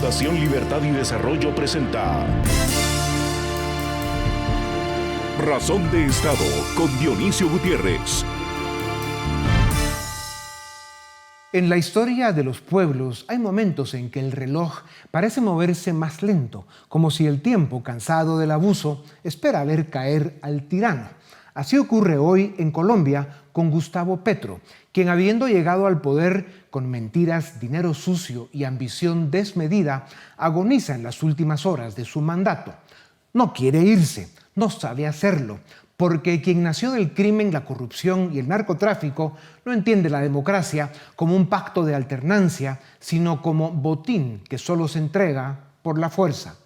Fundación Libertad y Desarrollo presenta Razón de Estado con Dionisio Gutiérrez. En la historia de los pueblos hay momentos en que el reloj parece moverse más lento, como si el tiempo, cansado del abuso, espera ver caer al tirano. Así ocurre hoy en Colombia con Gustavo Petro, quien habiendo llegado al poder con mentiras, dinero sucio y ambición desmedida, agoniza en las últimas horas de su mandato. No quiere irse, no sabe hacerlo, porque quien nació del crimen, la corrupción y el narcotráfico no entiende la democracia como un pacto de alternancia, sino como botín que solo se entrega por la fuerza.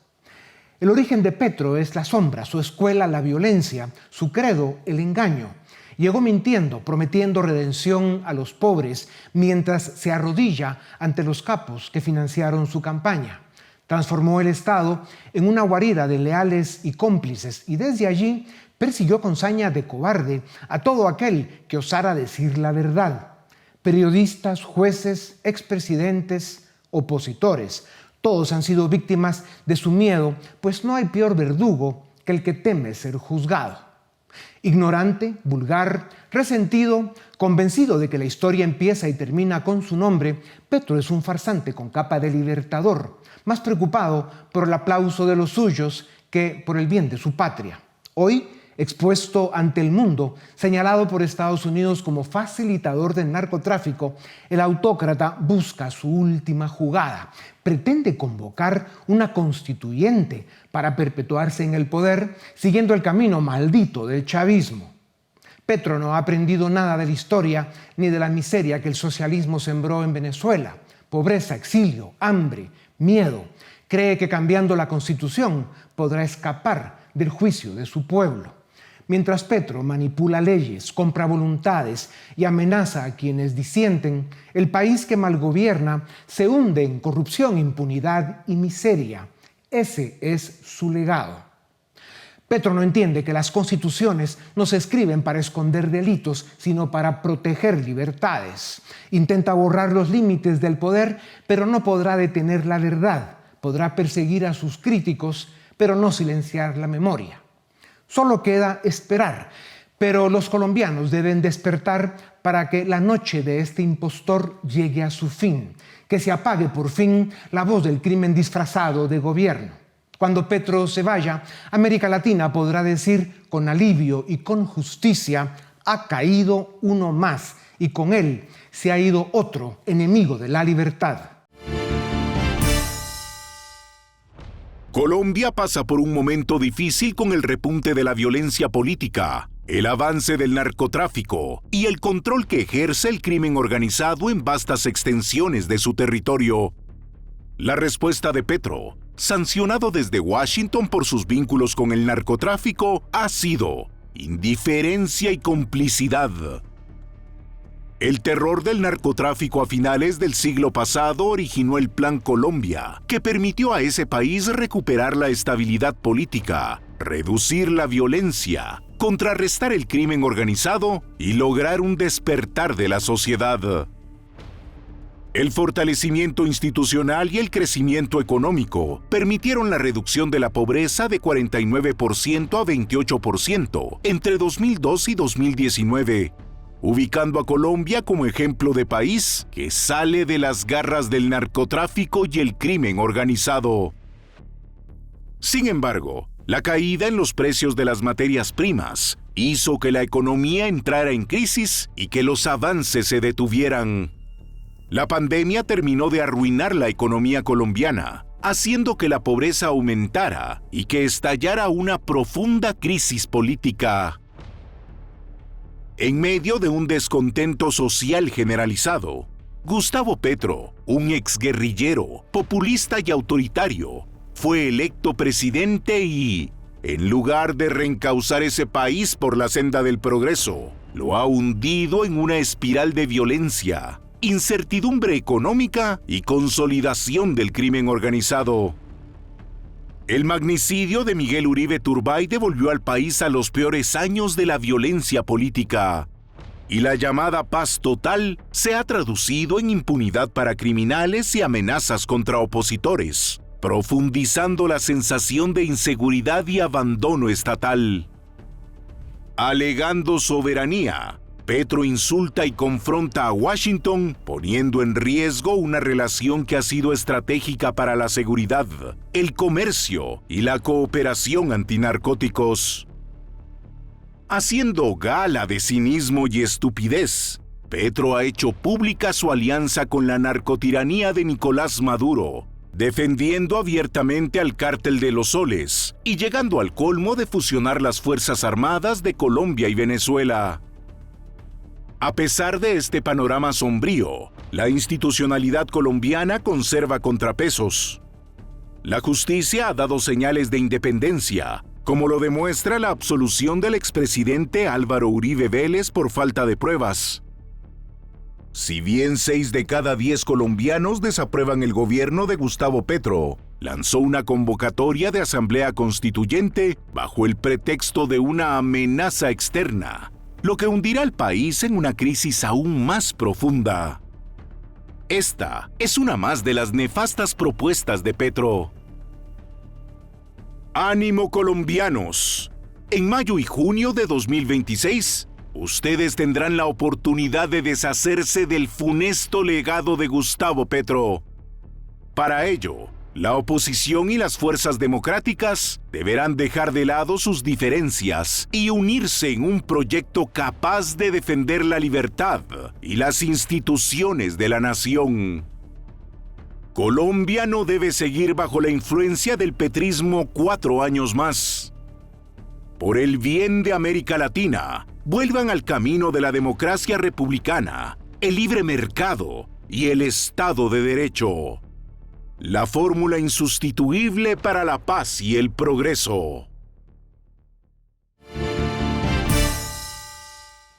El origen de Petro es la sombra, su escuela la violencia, su credo el engaño. Llegó mintiendo, prometiendo redención a los pobres, mientras se arrodilla ante los capos que financiaron su campaña. Transformó el Estado en una guarida de leales y cómplices y desde allí persiguió con saña de cobarde a todo aquel que osara decir la verdad. Periodistas, jueces, expresidentes, opositores, todos han sido víctimas de su miedo, pues no hay peor verdugo que el que teme ser juzgado. Ignorante, vulgar, resentido, convencido de que la historia empieza y termina con su nombre, Petro es un farsante con capa de libertador, más preocupado por el aplauso de los suyos que por el bien de su patria. Hoy, expuesto ante el mundo, señalado por Estados Unidos como facilitador del narcotráfico, el autócrata busca su última jugada. Pretende convocar una constituyente para perpetuarse en el poder, siguiendo el camino maldito del chavismo. Petro no ha aprendido nada de la historia ni de la miseria que el socialismo sembró en Venezuela. Pobreza, exilio, hambre, miedo. Cree que cambiando la Constitución podrá escapar del juicio de su pueblo. Mientras Petro manipula leyes, compra voluntades y amenaza a quienes disienten, el país que malgobierna se hunde en corrupción, impunidad y miseria. Ese es su legado. Petro no entiende que las constituciones no se escriben para esconder delitos, sino para proteger libertades. Intenta borrar los límites del poder, pero no podrá detener la verdad. Podrá perseguir a sus críticos, pero no silenciar la memoria. Solo queda esperar, pero los colombianos deben despertar para que la noche de este impostor llegue a su fin, que se apague por fin la voz del crimen disfrazado de gobierno. Cuando Petro se vaya, América Latina podrá decir con alivio y con justicia: ha caído uno más y con él se ha ido otro enemigo de la libertad. Colombia pasa por un momento difícil con el repunte de la violencia política, el avance del narcotráfico y el control que ejerce el crimen organizado en vastas extensiones de su territorio. La respuesta de Petro, sancionado desde Washington por sus vínculos con el narcotráfico, ha sido indiferencia y complicidad. El terror del narcotráfico a finales del siglo pasado originó el Plan Colombia, que permitió a ese país recuperar la estabilidad política, reducir la violencia, contrarrestar el crimen organizado y lograr un despertar de la sociedad. El fortalecimiento institucional y el crecimiento económico permitieron la reducción de la pobreza de 49% a 28% entre 2002 y 2019, ubicando a Colombia como ejemplo de país que sale de las garras del narcotráfico y el crimen organizado. Sin embargo, la caída en los precios de las materias primas hizo que la economía entrara en crisis y que los avances se detuvieran. La pandemia terminó de arruinar la economía colombiana, haciendo que la pobreza aumentara y que estallara una profunda crisis política. En medio de un descontento social generalizado, Gustavo Petro, un exguerrillero, populista y autoritario, fue electo presidente y, en lugar de reencauzar ese país por la senda del progreso, lo ha hundido en una espiral de violencia, incertidumbre económica y consolidación del crimen organizado. El magnicidio de Miguel Uribe Turbay devolvió al país a los peores años de la violencia política. Y la llamada paz total se ha traducido en impunidad para criminales y amenazas contra opositores, profundizando la sensación de inseguridad y abandono estatal. Alegando soberanía, Petro insulta y confronta a Washington, poniendo en riesgo una relación que ha sido estratégica para la seguridad, el comercio y la cooperación antinarcóticos. Haciendo gala de cinismo y estupidez, Petro ha hecho pública su alianza con la narcotiranía de Nicolás Maduro, defendiendo abiertamente al cártel de los soles y llegando al colmo de fusionar las Fuerzas Armadas de Colombia y Venezuela. A pesar de este panorama sombrío, la institucionalidad colombiana conserva contrapesos. La justicia ha dado señales de independencia, como lo demuestra la absolución del expresidente Álvaro Uribe Vélez por falta de pruebas. Si bien 6 de cada 10 colombianos desaprueban el gobierno de Gustavo Petro, lanzó una convocatoria de asamblea constituyente bajo el pretexto de una amenaza externa, lo que hundirá al país en una crisis aún más profunda. Esta es una más de las nefastas propuestas de Petro. ¡Ánimo, colombianos! En mayo y junio de 2026, ustedes tendrán la oportunidad de deshacerse del funesto legado de Gustavo Petro. Para ello, la oposición y las fuerzas democráticas deberán dejar de lado sus diferencias y unirse en un proyecto capaz de defender la libertad y las instituciones de la nación. Colombia no debe seguir bajo la influencia del petrismo 4 años más. Por el bien de América Latina, vuelvan al camino de la democracia republicana, el libre mercado y el Estado de Derecho. La fórmula insustituible para la paz y el progreso.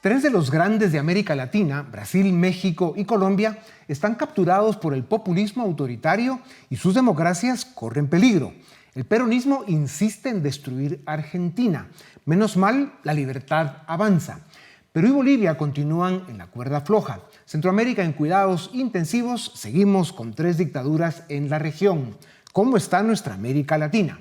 3 de los grandes de América Latina, Brasil, México y Colombia, están capturados por el populismo autoritario y sus democracias corren peligro. El peronismo insiste en destruir Argentina. Menos mal, la libertad avanza. Perú y Bolivia continúan en la cuerda floja. Centroamérica en cuidados intensivos, seguimos con 3 dictaduras en la región. ¿Cómo está nuestra América Latina?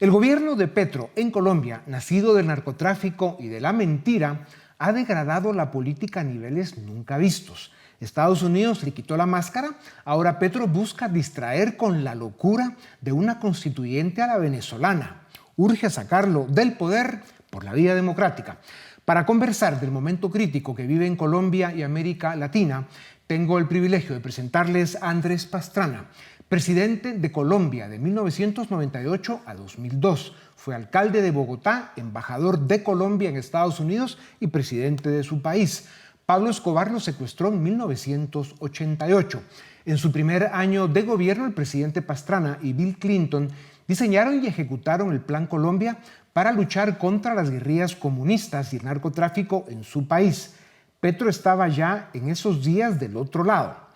El gobierno de Petro en Colombia, nacido del narcotráfico y de la mentira, ha degradado la política a niveles nunca vistos. Estados Unidos le quitó la máscara, ahora Petro busca distraer con la locura de una constituyente a la venezolana. Urge sacarlo del poder por la vía democrática. Para conversar del momento crítico que vive en Colombia y América Latina, tengo el privilegio de presentarles a Andrés Pastrana, presidente de Colombia de 1998 a 2002. Fue alcalde de Bogotá, embajador de Colombia en Estados Unidos y presidente de su país. Pablo Escobar lo secuestró en 1988. En su primer año de gobierno, el presidente Pastrana y Bill Clinton diseñaron y ejecutaron el Plan Colombia para luchar contra las guerrillas comunistas y el narcotráfico en su país. Petro estaba ya en esos días del otro lado.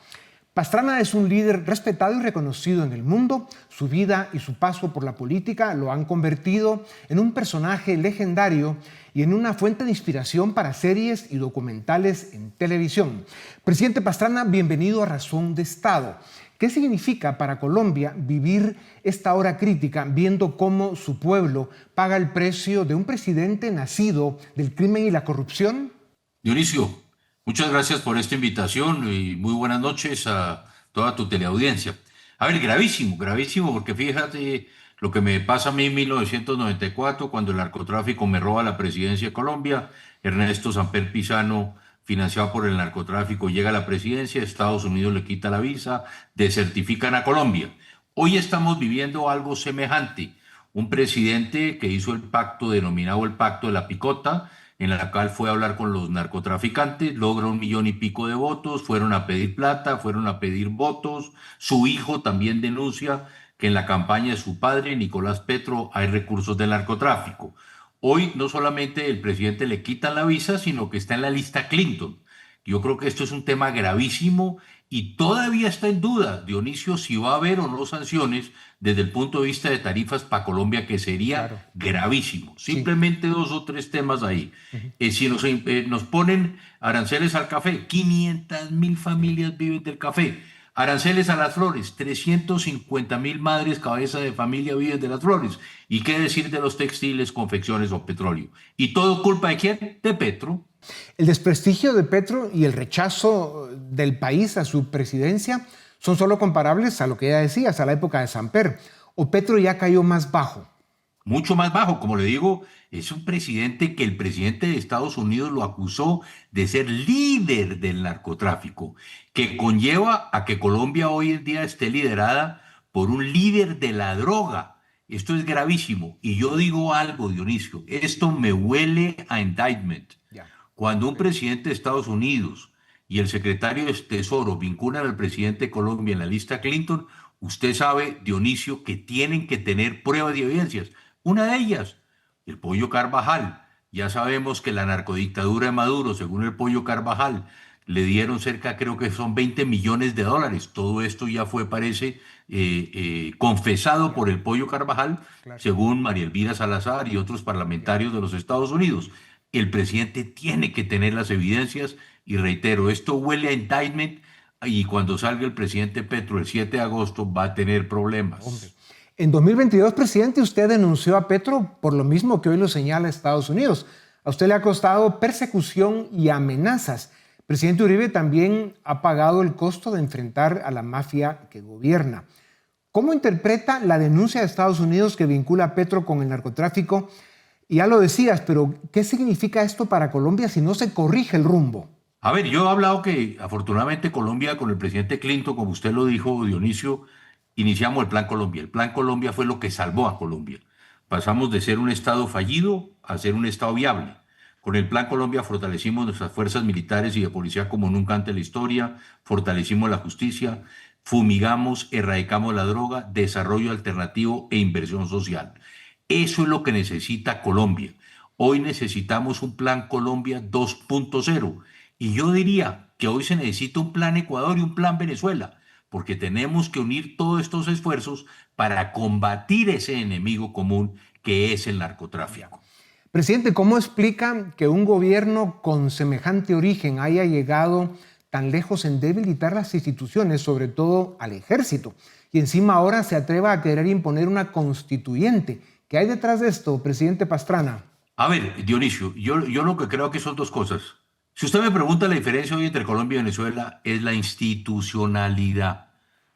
Pastrana es un líder respetado y reconocido en el mundo. Su vida y su paso por la política lo han convertido en un personaje legendario y en una fuente de inspiración para series y documentales en televisión. Presidente Pastrana, bienvenido a Razón de Estado. ¿Qué significa para Colombia vivir esta hora crítica viendo cómo su pueblo paga el precio de un presidente nacido del crimen y la corrupción? Dionisio, muchas gracias por esta invitación y muy buenas noches a toda tu teleaudiencia. A ver, gravísimo, gravísimo, porque fíjate lo que me pasa a mí en 1994 cuando el narcotráfico me roba la presidencia de Colombia. Ernesto Samper Pizano, financiado por el narcotráfico, llega a la presidencia, Estados Unidos le quita la visa, desertifican a Colombia. Hoy estamos viviendo algo semejante. Un presidente que hizo el pacto denominado el Pacto de la Picota, en la cual fue a hablar con los narcotraficantes, logra 1 millón y pico de votos, fueron a pedir plata, fueron a pedir votos. Su hijo también denuncia que en la campaña de su padre, Nicolás Petro, hay recursos del narcotráfico. Hoy no solamente el presidente le quitan la visa, sino que está en la lista Clinton. Yo creo que esto es un tema gravísimo y todavía está en duda, Dionisio, si va a haber o no sanciones desde el punto de vista de tarifas para Colombia, que sería Claro, gravísimo. sí. Simplemente dos o tres temas ahí. Ujú. Si nos ponen aranceles al café, 500.000 familias viven del café. Aranceles a las flores, 350.000 madres cabeza de familia viven de las flores. ¿Y qué decir de los textiles, confecciones o petróleo? ¿Y todo culpa de quién? De Petro. El desprestigio de Petro y el rechazo del país a su presidencia son solo comparables a lo que ya decías, a la época de Samper. ¿O Petro ya cayó más bajo? Mucho más bajo, como le digo, es un presidente que el presidente de Estados Unidos lo acusó de ser líder del narcotráfico, que conlleva a que Colombia hoy en día esté liderada por un líder de la droga. Esto es gravísimo. Y yo digo algo, Dionisio, esto me huele a indictment. Ya. Cuando un Ok. presidente de Estados Unidos y el secretario de Tesoro vinculan al presidente de Colombia en la lista Clinton, usted sabe, Dionisio, que tienen que tener pruebas y evidencias. Una de ellas, el Pollo Carvajal. Ya sabemos que la narcodictadura de Maduro, según el Pollo Carvajal, le dieron cerca, creo que son 20 millones de dólares. Todo esto ya fue, parece, confesado por Ya, el Pollo Carvajal, claro. según María Elvira Salazar y otros Ya. parlamentarios de los Estados Unidos. El presidente tiene que tener las evidencias y reitero, esto huele a indictment y cuando salga el presidente Petro el 7 de agosto va a tener Hombre. problemas. En 2022, presidente, usted denunció a Petro por lo mismo que hoy lo señala Estados Unidos. A usted le ha costado persecución y amenazas. Presidente Uribe también ha pagado el costo de enfrentar a la mafia que gobierna. ¿Cómo interpreta la denuncia de Estados Unidos que vincula a Petro con el narcotráfico? Y ya lo decías, pero ¿qué significa esto para Colombia si no se corrige el rumbo? A ver, yo he hablado que afortunadamente Colombia con el presidente Clinton, como usted lo dijo, Dionisio, iniciamos el Plan Colombia. El Plan Colombia fue lo que salvó a Colombia. Pasamos de ser un Estado fallido a ser un Estado viable. Con el Plan Colombia fortalecimos nuestras fuerzas militares y de policía como nunca antes en la historia, fortalecimos la justicia, fumigamos, erradicamos la droga, desarrollo alternativo e inversión social. Eso es lo que necesita Colombia. Hoy necesitamos un Plan Colombia 2.0 y yo diría que hoy se necesita un Plan Ecuador y un Plan Venezuela, porque tenemos que unir todos estos esfuerzos para combatir ese enemigo común que es el narcotráfico. Presidente, ¿cómo explica que un gobierno con semejante origen haya llegado tan lejos en debilitar las instituciones, sobre todo al ejército, y encima ahora se atreva a querer imponer una constituyente? ¿Qué hay detrás de esto, presidente Pastrana? A ver, Dionisio, yo lo que creo que son dos cosas. Si usted me pregunta la diferencia hoy entre Colombia y Venezuela, es la institucionalidad.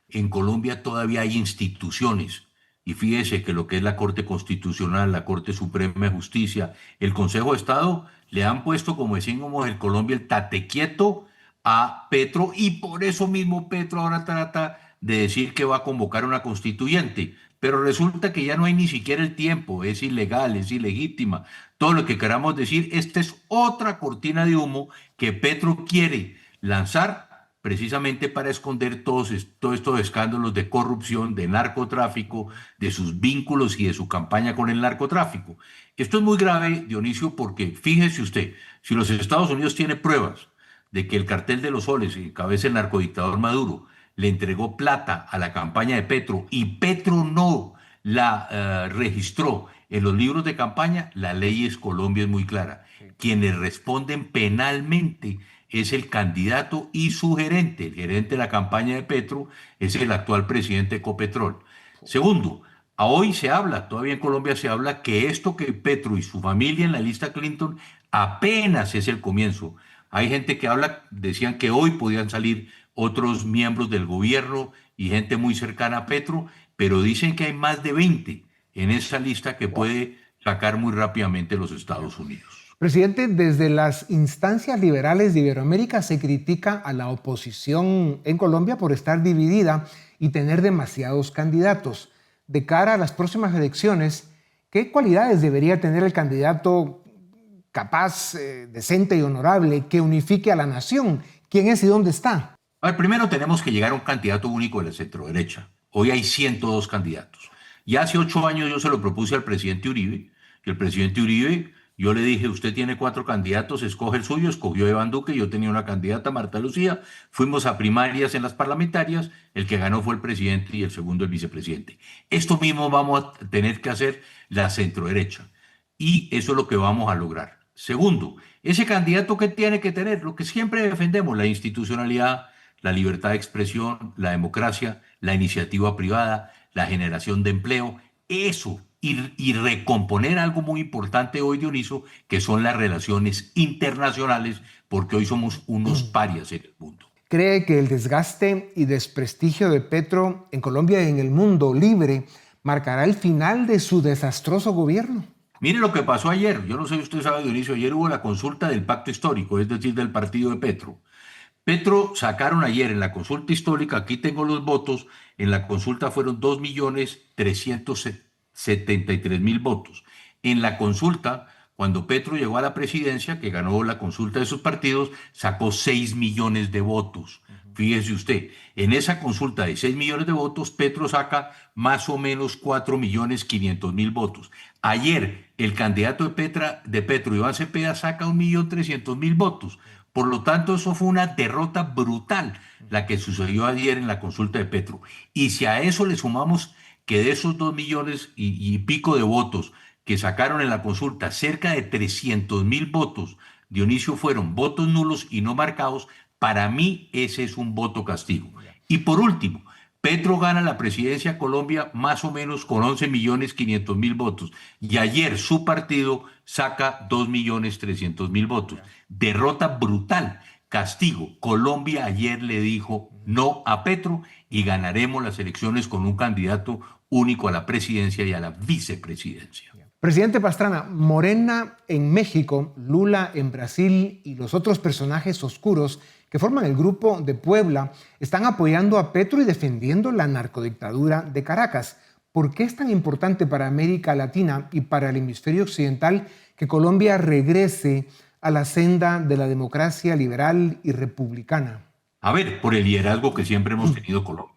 En Colombia todavía hay instituciones. Y fíjese que lo que es la Corte Constitucional, la Corte Suprema de Justicia, el Consejo de Estado, le han puesto, como decimos en Colombia, el tate quieto a Petro y por eso mismo Petro ahora trata de decir que va a convocar una constituyente. Pero resulta que ya no hay ni siquiera el tiempo, es ilegal, es ilegítima. Todo lo que queramos decir, esta es otra cortina de humo que Petro quiere lanzar precisamente para esconder todos estos escándalos de corrupción, de narcotráfico, de sus vínculos y de su campaña con el narcotráfico. Esto es muy grave, Dionisio, porque fíjese usted, si los Estados Unidos tienen pruebas de que el cartel de los soles, que cabeza el narcodictador Maduro, le entregó plata a la campaña de Petro y Petro no la registró en los libros de campaña, la ley es Colombia es muy clara. Quienes responden penalmente es el candidato y su gerente. El gerente de la campaña de Petro es el actual presidente de Ecopetrol. Segundo, a hoy se habla, todavía en Colombia se habla que esto que Petro y su familia en la lista Clinton apenas es el comienzo. Hay gente que habla, decían que hoy podían salir otros miembros del gobierno y gente muy cercana a Petro, pero dicen que hay más de 20 en esa lista que Wow. puede sacar muy rápidamente los Estados Unidos. Presidente, desde las instancias liberales de Iberoamérica se critica a la oposición en Colombia por estar dividida y tener demasiados candidatos. De cara a las próximas elecciones, ¿qué cualidades debería tener el candidato capaz, decente y honorable que unifique a la nación? ¿Quién es y dónde está? A ver, primero tenemos que llegar a un candidato único de la centroderecha. Hoy hay 102 candidatos. Ya hace 8 años yo se lo propuse al presidente Uribe, y el presidente Uribe Yo le dije, usted tiene 4 candidatos, escoge el suyo, escogió a Iván Duque, yo tenía una candidata, Marta Lucía, fuimos a primarias en las parlamentarias, el que ganó fue el presidente y el segundo el vicepresidente. Esto mismo vamos a tener que hacer la centroderecha y eso es lo que vamos a lograr. Segundo, ese candidato que tiene que tener, lo que siempre defendemos, la institucionalidad, la libertad de expresión, la democracia, la iniciativa privada, la generación de empleo, eso, y recomponer algo muy importante hoy, Dioniso, que son las relaciones internacionales, porque hoy somos unos parias en el mundo. ¿Cree que el desgaste y desprestigio de Petro en Colombia y en el mundo libre marcará el final de su desastroso gobierno? Mire lo que pasó ayer. Yo no sé si usted sabe, Dionisio, ayer hubo la consulta del pacto histórico, es decir, del partido de Petro. Petro sacaron ayer en la consulta histórica, aquí tengo los votos, en la consulta fueron 2.373.000 votos. En la consulta, cuando Petro llegó a la presidencia, que ganó la consulta de sus partidos, sacó 6 millones de votos. Fíjese usted, en esa consulta de 6 millones de votos, Petro saca más o menos 4.500.000 votos. Ayer, el candidato de Petro, Iván Cepeda, saca 1.300.000 votos. Por lo tanto, eso fue una derrota brutal la que sucedió ayer en la consulta de Petro. Y si a eso le sumamos que de esos 2 millones y pico de votos que sacaron en la consulta, cerca de 300.000 votos, Dionisio, fueron votos nulos y no marcados, para mí ese es un voto castigo. Y por último, Petro gana la presidencia de Colombia más o menos con 11.500.000 votos. Y ayer su partido saca 2.300.000 votos. Derrota brutal, castigo. Colombia ayer le dijo no a Petro y ganaremos las elecciones con un candidato único a la presidencia y a la vicepresidencia. Presidente Pastrana, Morena en México, Lula en Brasil y los otros personajes oscuros que forman el Grupo de Puebla están apoyando a Petro y defendiendo la narcodictadura de Caracas. ¿Por qué es tan importante para América Latina y para el hemisferio occidental que Colombia regrese a la senda de la democracia liberal y republicana? A ver, por el liderazgo que siempre hemos tenido Colombia.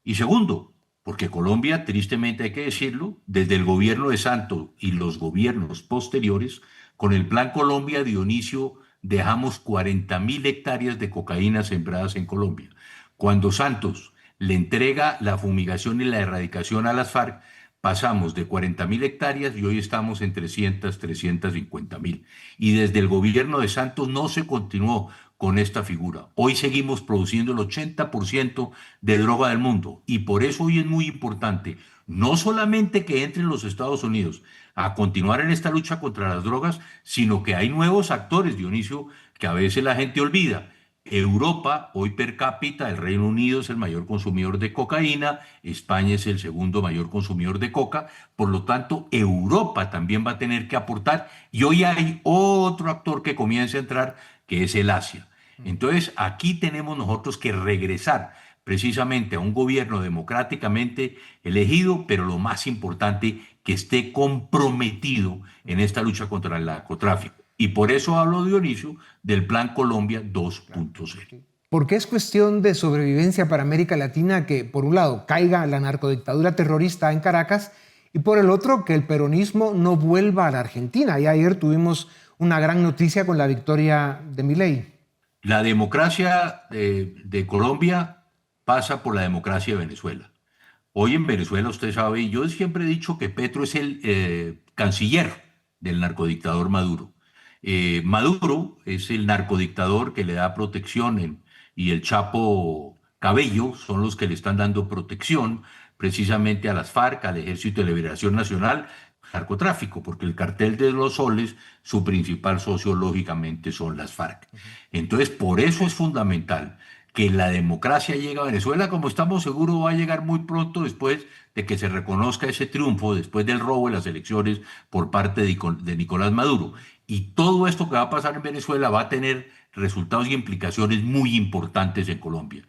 Y segundo, porque Colombia, tristemente hay que decirlo, desde el gobierno de Santos y los gobiernos posteriores, con el Plan Colombia, Dionisio, dejamos 40.000 hectáreas de cocaína sembradas en Colombia. Cuando Santos le entrega la fumigación y la erradicación a las FARC, pasamos de 40.000 hectáreas y hoy estamos en 350.000. Y desde el gobierno de Santos no se continuó con esta figura. Hoy seguimos produciendo el 80% de droga del mundo y por eso hoy es muy importante no solamente que entren los Estados Unidos a continuar en esta lucha contra las drogas, sino que hay nuevos actores, Dionisio, que a veces la gente olvida. Europa, hoy per cápita, el Reino Unido es el mayor consumidor de cocaína, España es el segundo mayor consumidor de coca, por lo tanto, Europa también va a tener que aportar y hoy hay otro actor que comienza a entrar, que es el Asia. Entonces, aquí tenemos nosotros que regresar precisamente a un gobierno democráticamente elegido, pero lo más importante, que esté comprometido en esta lucha contra el narcotráfico. Y por eso hablo, Dionisio, del Plan Colombia 2.0. Porque es cuestión de sobrevivencia para América Latina que, por un lado, caiga la narcodictadura terrorista en Caracas y por el otro, que el peronismo no vuelva a la Argentina. Y ayer tuvimos una gran noticia con la victoria de Milei. La democracia de Colombia pasa por la democracia de Venezuela. Hoy en Venezuela, usted sabe, y yo siempre he dicho que Petro es el canciller del narcodictador Maduro. Maduro es el narcodictador que le da protección y el Chapo Cabello son los que le están dando protección precisamente a las FARC, al Ejército de Liberación Nacional, narcotráfico, porque el cartel de los soles, su principal socio lógicamente son las FARC. Entonces, por eso es fundamental que la democracia llegue a Venezuela, como estamos seguros va a llegar muy pronto después de que se reconozca ese triunfo, después del robo de las elecciones por parte de Nicolás Maduro. Y todo esto que va a pasar en Venezuela va a tener resultados y implicaciones muy importantes en Colombia.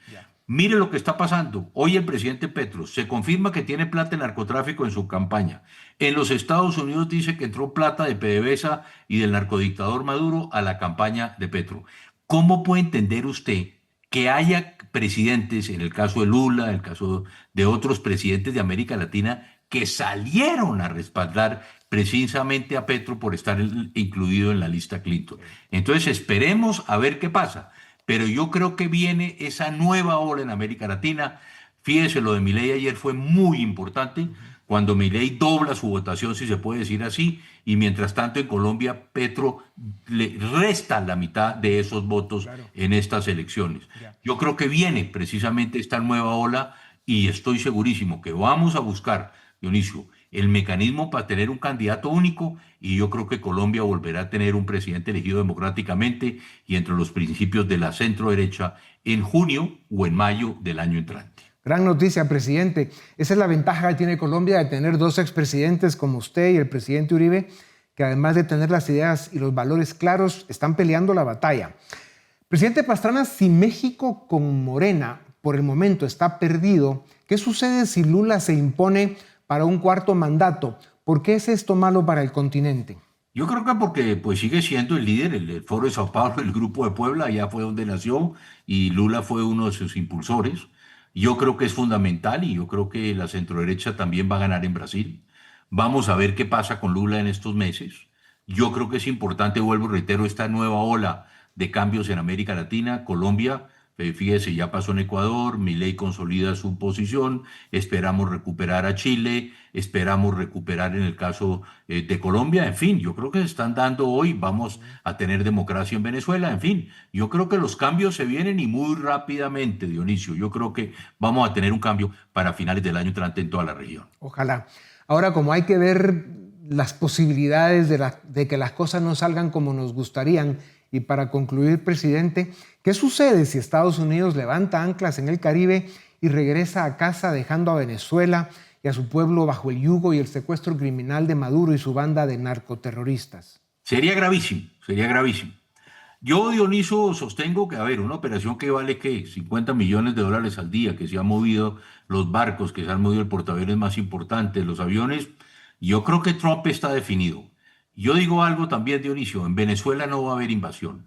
Mire lo que está pasando. Hoy el presidente Petro se confirma que tiene plata en narcotráfico en su campaña. En los Estados Unidos dice que entró plata de PDVSA y del narcodictador Maduro a la campaña de Petro. ¿Cómo puede entender usted que haya presidentes, en el caso de Lula, en el caso de otros presidentes de América Latina, que salieron a respaldar precisamente a Petro por estar incluido en la lista Clinton. Entonces esperemos a ver qué pasa. Pero yo creo que viene esa nueva ola en América Latina. Fíjese, lo de Milei ayer fue muy importante, cuando Milei dobla su votación, si se puede decir así, y mientras tanto en Colombia Petro le resta la mitad de esos votos en estas elecciones. Yo creo que viene precisamente esta nueva ola y estoy segurísimo que vamos a buscar, Dionisio, el mecanismo para tener un candidato único, y yo creo que Colombia volverá a tener un presidente elegido democráticamente y entre los principios de la centro derecha en junio o en mayo del año entrante. Gran noticia, presidente. Esa es la ventaja que tiene Colombia de tener dos expresidentes como usted y el presidente Uribe, que además de tener las ideas y los valores claros, están peleando la batalla. Presidente Pastrana, si México con Morena por el momento está perdido, ¿qué sucede si Lula se impone para un cuarto mandato? ¿Por qué es esto malo para el continente? Yo creo que porque pues, sigue siendo el líder, el Foro de Sao Paulo, el Grupo de Puebla, allá fue donde nació, y Lula fue uno de sus impulsores. Yo creo que es fundamental y yo creo que la centroderecha también va a ganar en Brasil. Vamos a ver qué pasa con Lula en estos meses. Yo creo que es importante, vuelvo y reitero, esta nueva ola de cambios en América Latina. Colombia, fíjese, ya pasó en Ecuador, Milei consolida su posición, esperamos recuperar a Chile, esperamos recuperar en el caso de Colombia, en fin, yo creo que se están dando hoy, vamos a tener democracia en Venezuela, en fin, yo creo que los cambios se vienen y muy rápidamente, Dionisio, yo creo que vamos a tener un cambio para finales del año entrante en toda la región. Ojalá. Ahora, como hay que ver las posibilidades de que las cosas no salgan como nos gustarían, y para concluir, presidente, ¿qué sucede si Estados Unidos levanta anclas en el Caribe y regresa a casa dejando a Venezuela y a su pueblo bajo el yugo y el secuestro criminal de Maduro y su banda de narcoterroristas? Sería gravísimo, sería gravísimo. Yo, Dioniso, sostengo que, a ver, una operación que vale, ¿qué? $50 millones al día, que se han movido los barcos, que se han movido el portaaviones más importante, los aviones, yo creo que Trump está definido. Yo digo algo también, Dionisio, en Venezuela no va a haber invasión,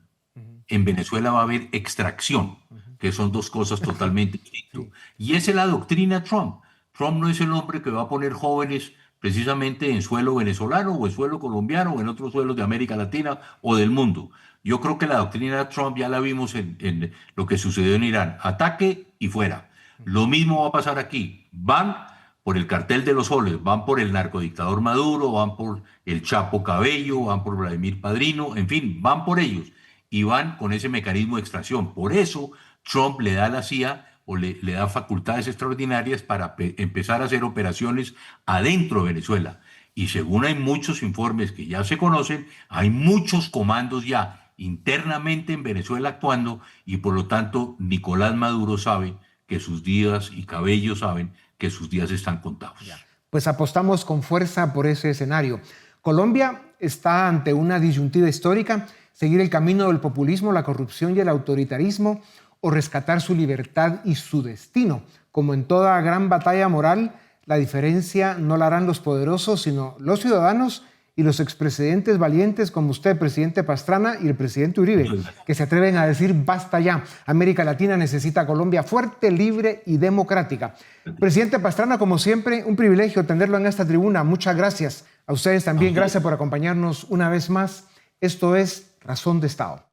en Venezuela va a haber extracción, que son dos cosas totalmente distintas. Y esa es la doctrina Trump. Trump no es el hombre que va a poner jóvenes precisamente en suelo venezolano o en suelo colombiano o en otros suelos de América Latina o del mundo. Yo creo que la doctrina de Trump ya la vimos en lo que sucedió en Irán. Ataque y fuera. Lo mismo va a pasar aquí. Van por el cartel de los soles, van por el narcodictador Maduro, van por el Chapo Cabello, van por Vladimir Padrino, en fin, van por ellos y van con ese mecanismo de extracción. Por eso Trump le da a la CIA o le da facultades extraordinarias para empezar a hacer operaciones adentro de Venezuela. Y según hay muchos informes que ya se conocen, hay muchos comandos ya internamente en Venezuela actuando y por lo tanto Nicolás Maduro sabe que sus días y Cabello saben que sus días están contados. Pues apostamos con fuerza por ese escenario. Colombia está ante una disyuntiva histórica: seguir el camino del populismo, la corrupción y el autoritarismo, o rescatar su libertad y su destino. Como en toda gran batalla moral, la diferencia no la harán los poderosos, sino los ciudadanos y los expresidentes valientes como usted, presidente Pastrana, y el presidente Uribe, que se atreven a decir basta ya. América Latina necesita a Colombia fuerte, libre y democrática. Presidente Pastrana, como siempre, un privilegio tenerlo en esta tribuna. Muchas gracias. A ustedes también, gracias por acompañarnos una vez más. Esto es Razón de Estado.